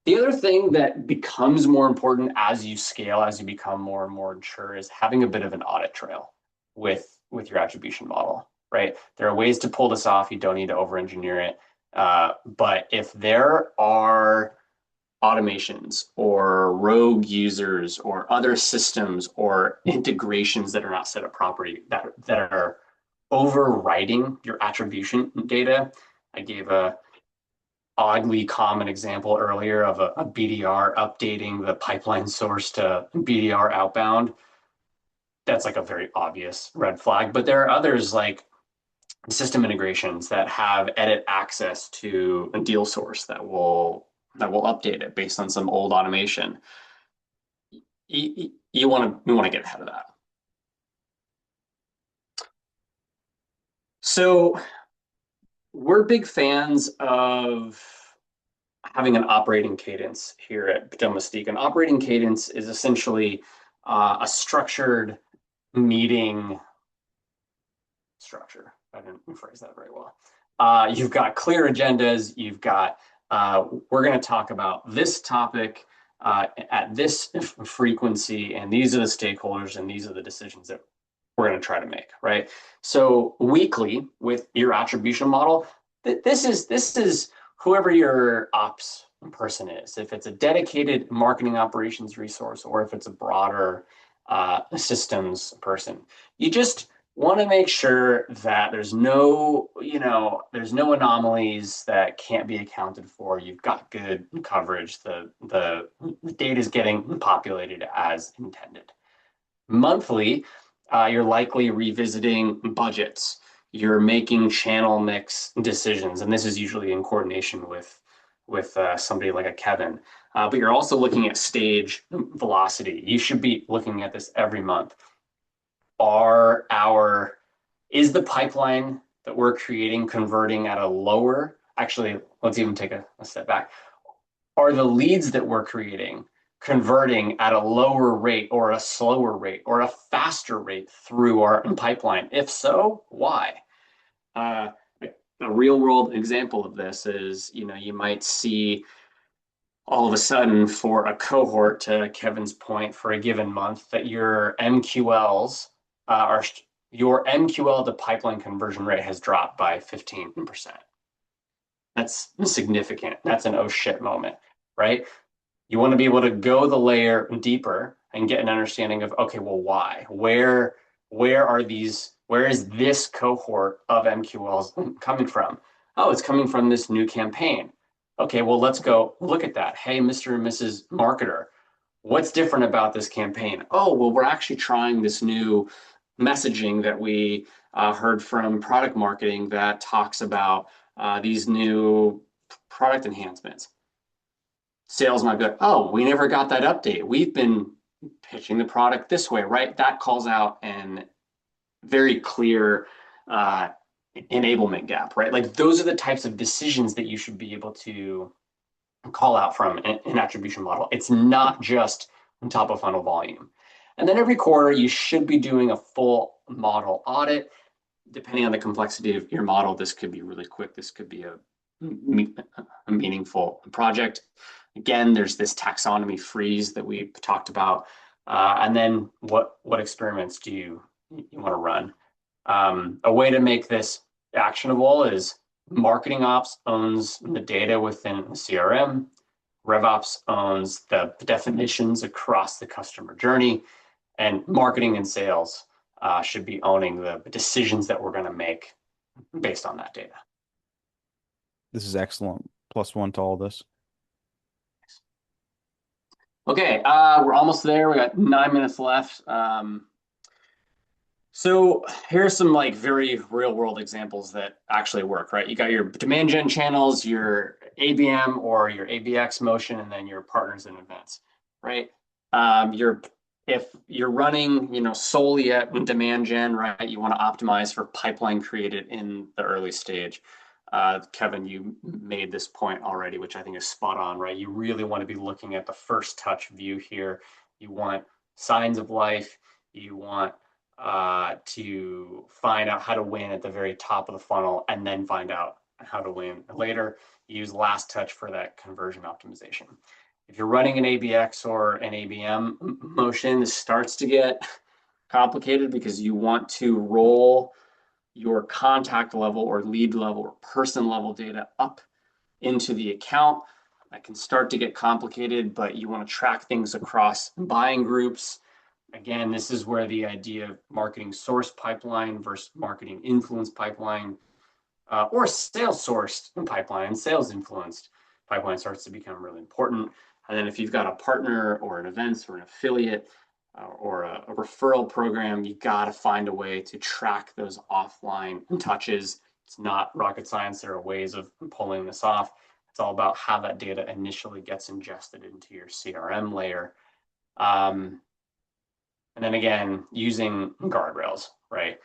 The other thing that becomes more important as you scale, as you become more and more mature, is having a bit of an audit trail with your attribution model, right? There are ways to pull this off. You don't need to over-engineer it. But if there are automations or rogue users or other systems or integrations that are not set up properly that are overwriting your attribution data, I gave a oddly common example earlier of a BDR updating the pipeline source to BDR outbound. That's like a very obvious red flag. But there are others like system integrations that have edit access to a deal source that will update it based on some old automation. You want to get ahead of that. So we're big fans of having an operating cadence here at Domestique. An operating cadence is essentially a structured meeting structure. I didn't phrase that very well. You've got clear agendas. You've got, we're going to talk about this topic at this frequency, and these are the stakeholders, and these are the decisions that we're going to try to make, right? So weekly with your attribution model, this is whoever your ops person is. If it's a dedicated marketing operations resource, or if it's a broader systems person, you just want to make sure that there's no anomalies that can't be accounted for. You've got good coverage. The data is getting populated as intended. Monthly, you're likely revisiting budgets. You're making channel mix decisions, and this is usually in coordination with somebody like a Kevin. But you're also looking at stage velocity. You should be looking at this every month. Is the pipeline that we're creating converting at a lower? Actually, let's even take a step back. Are the leads that we're creating converting at a lower rate or a slower rate or a faster rate through our pipeline? If so, why? A real world example of this is, you might see all of a sudden for a cohort, to Kevin's point, for a given month, that your MQL to pipeline conversion rate has dropped by 15%. That's significant. That's an oh shit moment, right? You want to be able to go the layer deeper and get an understanding of, okay, well, why? Where is this cohort of MQLs coming from? Oh, it's coming from this new campaign. Okay, well, let's go look at that. Hey, Mr. and Mrs. Marketer, what's different about this campaign? Oh, well, we're actually trying this new messaging that we heard from product marketing that talks about these new product enhancements. Sales might be like, oh, we never got that update. We've been pitching the product this way, right? That calls out an very clear enablement gap, right? Like those are the types of decisions that you should be able to call out from an attribution model. It's not just top of funnel volume. And then every quarter, you should be doing a full model audit. Depending on the complexity of your model, this could be really quick. This could be a meaningful project. Again, there's this taxonomy freeze that we talked about. And then what experiments do you want to run? A way to make this actionable is marketing ops owns the data within the CRM. RevOps owns the definitions across the customer journey. And marketing and sales should be owning the decisions that we're going to make based on that data. This is excellent. +1 to all this. Okay, we're almost there. We got 9 minutes left. So here's some like very real world examples that actually work, right? You got your demand gen channels, your ABM or your ABX motion, and then your partners and events, right? Your if you're running, solely at demand gen, right? You want to optimize for pipeline created in the early stage. Kevin, you made this point already, which I think is spot on, right? You really want to be looking at the first touch view here. You want signs of life. You want to find out how to win at the very top of the funnel and then find out how to win later. Use last touch for that conversion optimization. If you're running an ABX or an ABM motion, this starts to get complicated because you want to roll your contact level or lead level or person level data up into the account. That can start to get complicated, but you want to track things across buying groups. Again, this is where the idea of marketing source pipeline versus marketing influence pipeline or sales sourced pipeline, sales influenced pipeline starts to become really important. And then if you've got a partner or an events or an affiliate or a referral program, you got to find a way to track those offline touches. It's not rocket science. There are ways of pulling this off. It's all about how that data initially gets ingested into your CRM layer. And then again, using guardrails, right?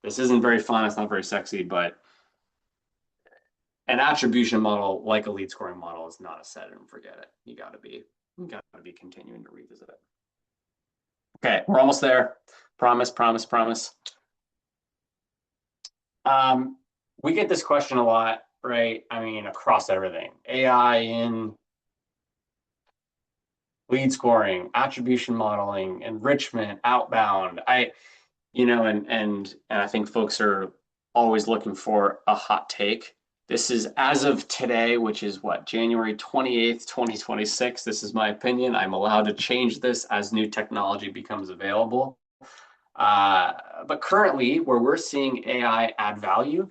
This isn't very fun. It's not very sexy, but an attribution model, like a lead scoring model, is not a set it and forget it. You got to be continuing to revisit it. Okay, we're almost there. Promise, promise, promise. We get this question a lot, right? I mean, across everything. AI in lead scoring, attribution modeling, enrichment, outbound. And I think folks are always looking for a hot take. This is as of today, which is what, January 28th, 2026. This is my opinion. I'm allowed to change this as new technology becomes available. But currently, where we're seeing AI add value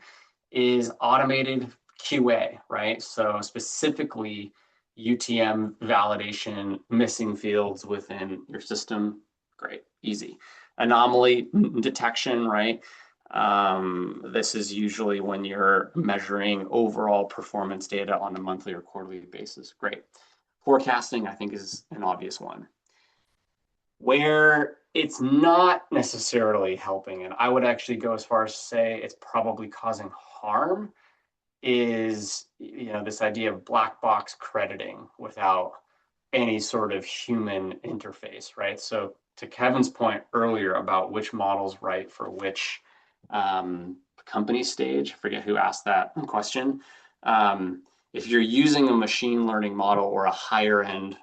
is automated QA, right? So specifically UTM validation, missing fields within your system. Great, easy. Anomaly detection, right? This is usually when you're measuring overall performance data on a monthly or quarterly basis. Great. Forecasting, I think, is an obvious one. Where it's not necessarily helping, and I would actually go as far as to say it's probably causing harm, is this idea of black box crediting without any sort of human interface, right? So to Kevin's point earlier about which model's right for which company stage, I forget who asked that question. If you're using a machine learning model or a higher end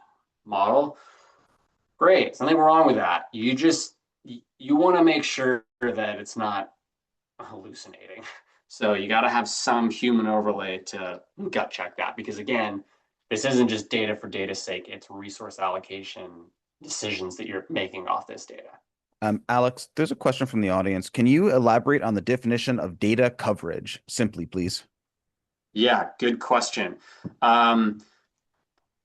model, great, there's nothing wrong with that. You want to make sure that it's not hallucinating. So you got to have some human overlay to gut check that, because again, this isn't just data for data's sake. It's resource allocation decisions that you're making off this data. Alex, there's a question from the audience. Can you elaborate on the definition of data coverage simply, please? Yeah, good question.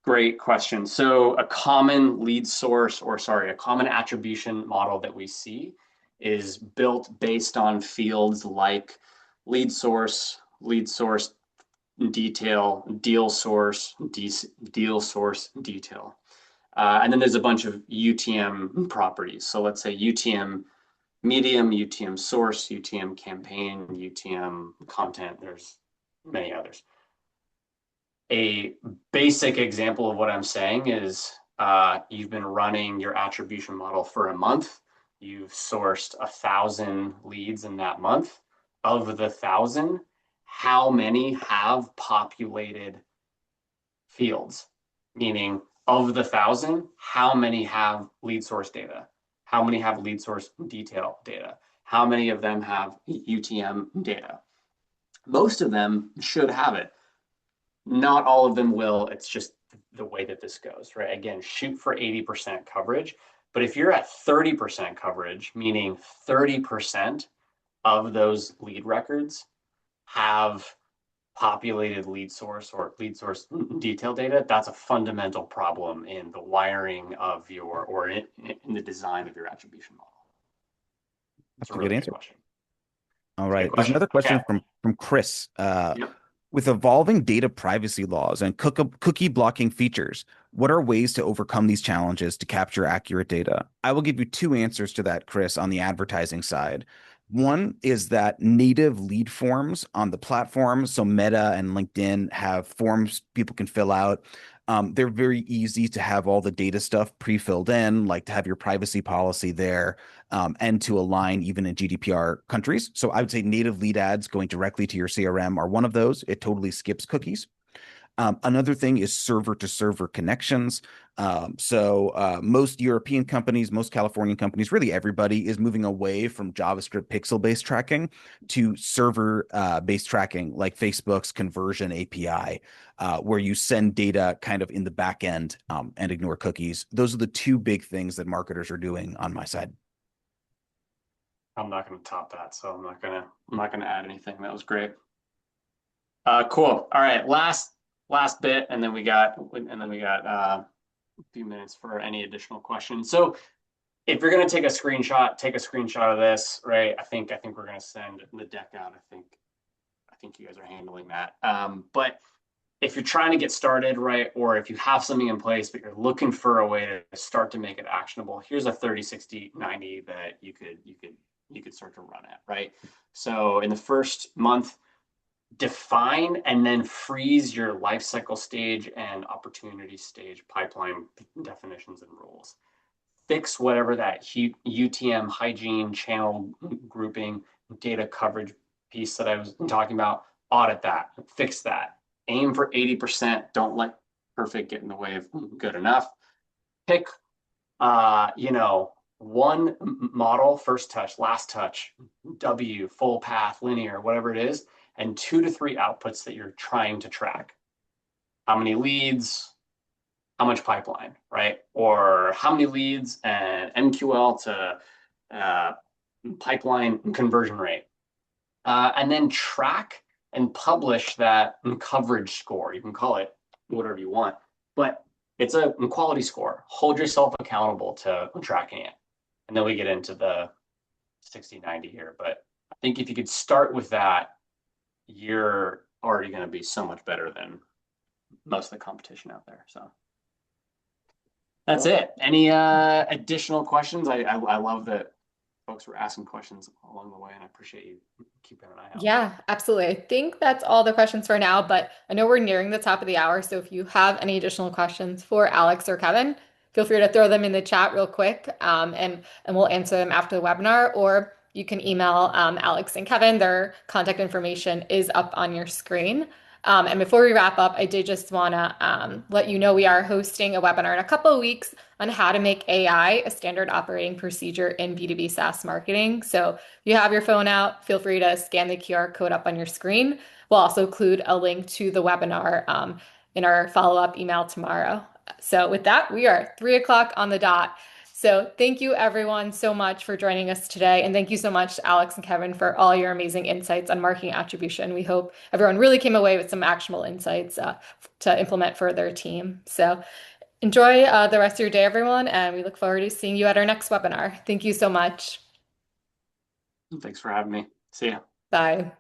Great question. So a common lead source, or sorry, a common attribution model that we see is built based on fields like lead source detail, deal source detail. And then there's a bunch of UTM properties. So let's say UTM medium, UTM source, UTM campaign, UTM content. There's many others. A basic example of what I'm saying is you've been running your attribution model for a month. You've sourced 1,000 leads in that month. Of the 1,000, how many have populated fields? Meaning, of the 1,000, how many have lead source data? How many have lead source detail data? How many of them have UTM data? Most of them should have it. Not all of them will. It's just the way that this goes, right? Again, shoot for 80% coverage. But if you're at 30% coverage, meaning 30% of those lead records have populated lead source or lead source detail data, that's a fundamental problem in the wiring of your, or in the design of your attribution model. It's That's a a good really good answer. question. All It's a good right. There's question. another Okay. question from Chris. Yep. With evolving data privacy laws and cookie blocking features, what are ways to overcome these challenges to capture accurate data? I will give you two answers to that, Chris, on the advertising side. One is that native lead forms on the platform, so Meta and LinkedIn have forms people can fill out. They're very easy to have all the data stuff pre-filled in, like to have your privacy policy there, and to align even in GDPR countries. So I would say native lead ads going directly to your CRM are one of those. It totally skips cookies. Another thing is server to server connections. Most European companies, most Californian companies, really everybody is moving away from JavaScript pixel based tracking to server based tracking, like Facebook's conversion API, where you send data kind of in the back end and ignore cookies. Those are the two big things that marketers are doing on my side. I'm not going to top that, so I'm not gonna add anything. That was great. Cool. All right, last bit, and then we got a few minutes for any additional questions. So if you're gonna take a screenshot, take a screenshot of this, right? I think we're gonna send the deck out. I think you guys are handling that. But if you're trying to get started, right, or if you have something in place, but you're looking for a way to start to make it actionable, here's a 30, 60, 90 that you could start to run at, right? So in the first month, define and then freeze your life cycle stage and opportunity stage pipeline definitions and rules. Fix whatever that UTM hygiene channel grouping data coverage piece that I was talking about. Audit that, fix that. Aim for 80%. Don't let perfect get in the way of good enough. Pick, one model, first touch, last touch, W, full path, linear, whatever it is, and 2 to 3 outputs that you're trying to track. How many leads, how much pipeline, right? Or how many leads and MQL to pipeline conversion rate. And then track and publish that coverage score. You can call it whatever you want, but it's a quality score. Hold yourself accountable to tracking it. And then we get into the 60, 90 here. But I think if you could start with that, you're already going to be so much better than most of the competition out there. So that's it. Any additional questions? I love that folks were asking questions along the way, and I appreciate you keeping an eye out. Yeah, absolutely. I think that's all the questions for now, but I know we're nearing the top of the hour. So if you have any additional questions for Alex or Kevin, feel free to throw them in the chat real quick, and we'll answer them after the webinar, or you can email Alex and Kevin. Their contact information is up on your screen. And before we wrap up, I did just want to let you know we are hosting a webinar in a couple of weeks on how to make AI a standard operating procedure in B2B SaaS marketing. So if you have your phone out, feel free to scan the QR code up on your screen. We'll also include a link to the webinar in our follow-up email tomorrow. So with that, we are 3 o'clock on the dot. So thank you everyone so much for joining us today. And thank you so much, Alex and Kevin, for all your amazing insights on marketing attribution. We hope everyone really came away with some actionable insights to implement for their team. So enjoy the rest of your day, everyone, and we look forward to seeing you at our next webinar. Thank you so much. Thanks for having me. See ya. Bye.